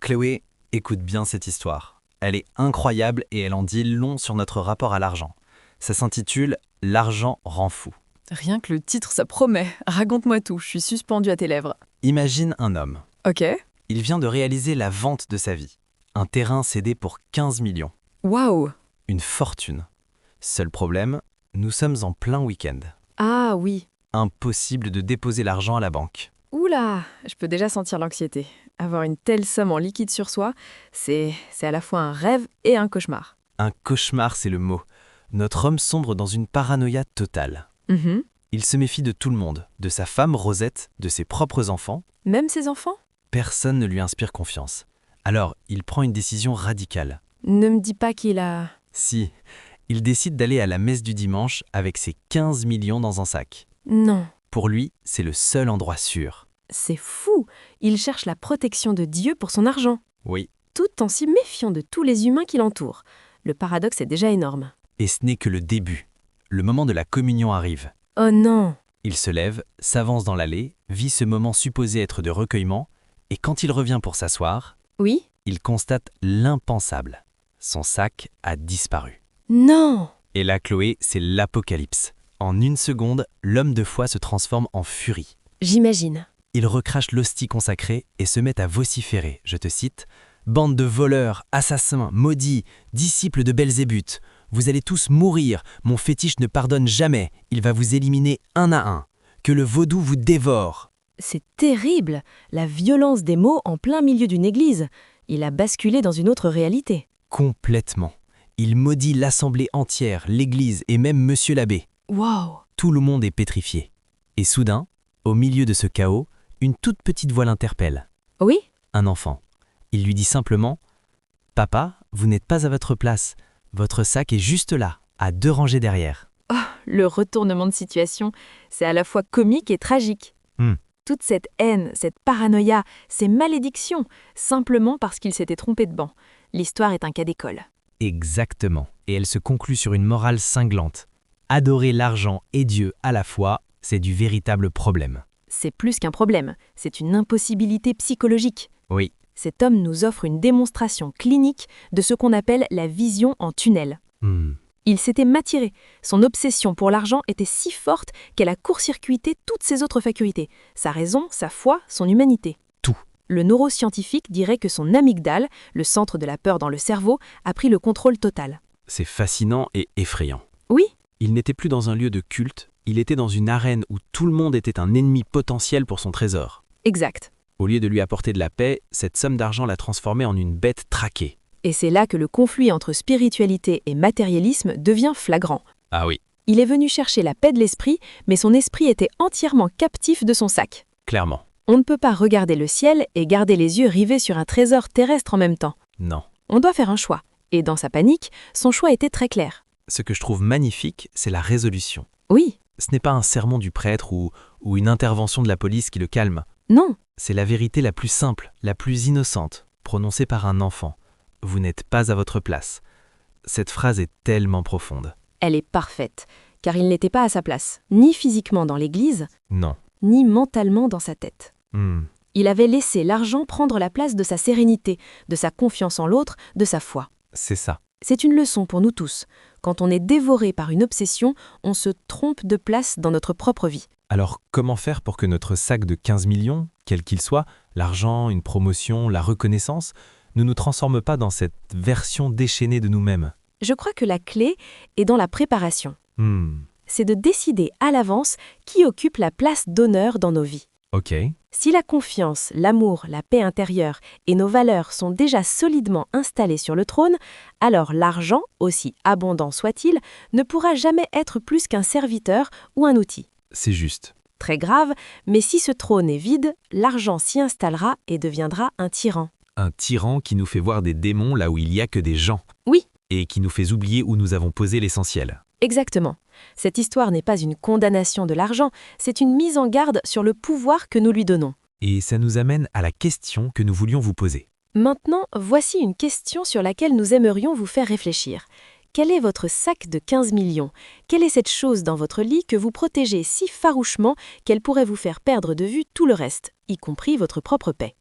Chloé, écoute bien cette histoire. Elle est incroyable et elle en dit long sur notre rapport à l'argent. Ça s'intitule « L'argent rend fou ». Rien que le titre, ça promet. Raconte-moi tout, je suis suspendue à tes lèvres. Imagine un homme. Ok. Il vient de réaliser la vente de sa vie. Un terrain cédé pour 15 millions. Waouh. Une fortune. Seul problème, nous sommes en plein week-end. Ah oui. Impossible de déposer l'argent à la banque. Oula, je peux déjà sentir l'anxiété. Avoir une telle somme en liquide sur soi, c'est à la fois un rêve et un cauchemar. Un cauchemar, c'est le mot. Notre homme sombre dans une paranoïa totale. Mhm. Il se méfie de tout le monde, de sa femme Rosette, de ses propres enfants. Même ses enfants? Personne ne lui inspire confiance. Alors, il prend une décision radicale. Ne me dis pas qu'il a... Si, il décide d'aller à la messe du dimanche avec ses 15 millions dans un sac. Non, Pour lui, c'est le seul endroit sûr. c'est fou. Il cherche la protection de Dieu pour son argent, Oui, tout en s'y méfiant de tous les humains qui l'entourent. Le paradoxe est déjà énorme. et ce n'est que le début. Le moment de la communion arrive. Oh non. Il se lève, s'avance dans l'allée, vit ce moment supposé être de recueillement, et quand il revient pour s'asseoir, Oui? il constate l'impensable. Son sac a disparu. Non. Et là, Chloé, c'est l'apocalypse. En une seconde, l'homme de foi se transforme en furie. J'imagine. Il recrache l'hostie consacrée et se met à vociférer, je te cite, « Bande de voleurs, assassins, maudits, disciples de Belzébuth, vous allez tous mourir, mon fétiche ne pardonne jamais, il va vous éliminer un à un. Que le vaudou vous dévore !» C'est terrible, la violence des mots en plein milieu d'une église. Il a basculé dans une autre réalité. Complètement. Il maudit l'assemblée entière, l'église et même monsieur l'abbé. Wow. Tout le monde est pétrifié. Et soudain, au milieu de ce chaos, une toute petite voix l'interpelle. Oui? Un enfant. Il lui dit simplement « Papa, vous n'êtes pas à votre place. Votre sac est juste là, à 2 rangées derrière. Le retournement de situation, c'est à la fois comique et tragique. Hmm. Toute cette haine, cette paranoïa, ces malédictions, simplement parce qu'il s'était trompé de banc. L'histoire est un cas d'école. » Exactement. Et elle se conclut sur une morale cinglante. Adorer l'argent et Dieu à la fois, c'est du véritable problème. C'est plus qu'un problème, c'est une impossibilité psychologique. Oui, Cet homme nous offre une démonstration clinique de ce qu'on appelle la vision en tunnel. Il s'était matiré. Son obsession pour l'argent était si forte qu'elle a court-circuité toutes ses autres facultés. Sa raison, sa foi, son humanité. Tout. Le neuroscientifique dirait que son amygdale, le centre de la peur dans le cerveau, a pris le contrôle total. C'est fascinant et effrayant. Oui, Il n'était plus dans un lieu de culte, il était dans une arène où tout le monde était un ennemi potentiel pour son trésor. exact. Au lieu de lui apporter de la paix, cette somme d'argent l'a transformé en une bête traquée. Et c'est là que le conflit entre spiritualité et matérialisme devient flagrant. Ah oui, Il est venu chercher la paix de l'esprit, mais son esprit était entièrement captif de son sac. clairement. On ne peut pas regarder le ciel et garder les yeux rivés sur un trésor terrestre en même temps. Non. On doit faire un choix. Et dans sa panique, son choix était très clair. Ce que je trouve magnifique, c'est la résolution. Oui, Ce n'est pas un sermon du prêtre ou une intervention de la police qui le calme. non, C'est la vérité la plus simple, la plus innocente, prononcée par un enfant. Vous n'êtes pas à votre place. Cette phrase est tellement profonde. elle est parfaite, car il n'était pas à sa place, ni physiquement dans l'église, Non. ni mentalement dans sa tête. Hmm. Il avait laissé l'argent prendre la place de sa sérénité, de sa confiance en l'autre, de sa foi. C'est ça. C'est une leçon pour nous tous. Quand on est dévoré par une obsession, on se trompe de place dans notre propre vie. Alors, comment faire pour que notre sac de 15 millions, quel qu'il soit, l'argent, une promotion, la reconnaissance, ne nous transforme pas dans cette version déchaînée de nous-mêmes? Je crois que la clé est dans la préparation. Hmm. C'est de décider à l'avance qui occupe la place d'honneur dans nos vies. Ok. Si la confiance, l'amour, la paix intérieure et nos valeurs sont déjà solidement installées sur le trône, alors l'argent, aussi abondant soit-il, ne pourra jamais être plus qu'un serviteur ou un outil. C'est juste. Très grave, mais si ce trône est vide, l'argent s'y installera et deviendra un tyran. Un tyran qui nous fait voir des démons là où il n'y a que des gens. Oui. Et qui nous fait oublier où nous avons posé l'essentiel. Exactement. Cette histoire n'est pas une condamnation de l'argent, c'est une mise en garde sur le pouvoir que nous lui donnons. Et ça nous amène à la question que nous voulions vous poser. Maintenant, voici une question sur laquelle nous aimerions vous faire réfléchir. Quel est votre sac de 15 millions? Quelle est cette chose dans votre lit que vous protégez si farouchement qu'elle pourrait vous faire perdre de vue tout le reste, y compris votre propre paix?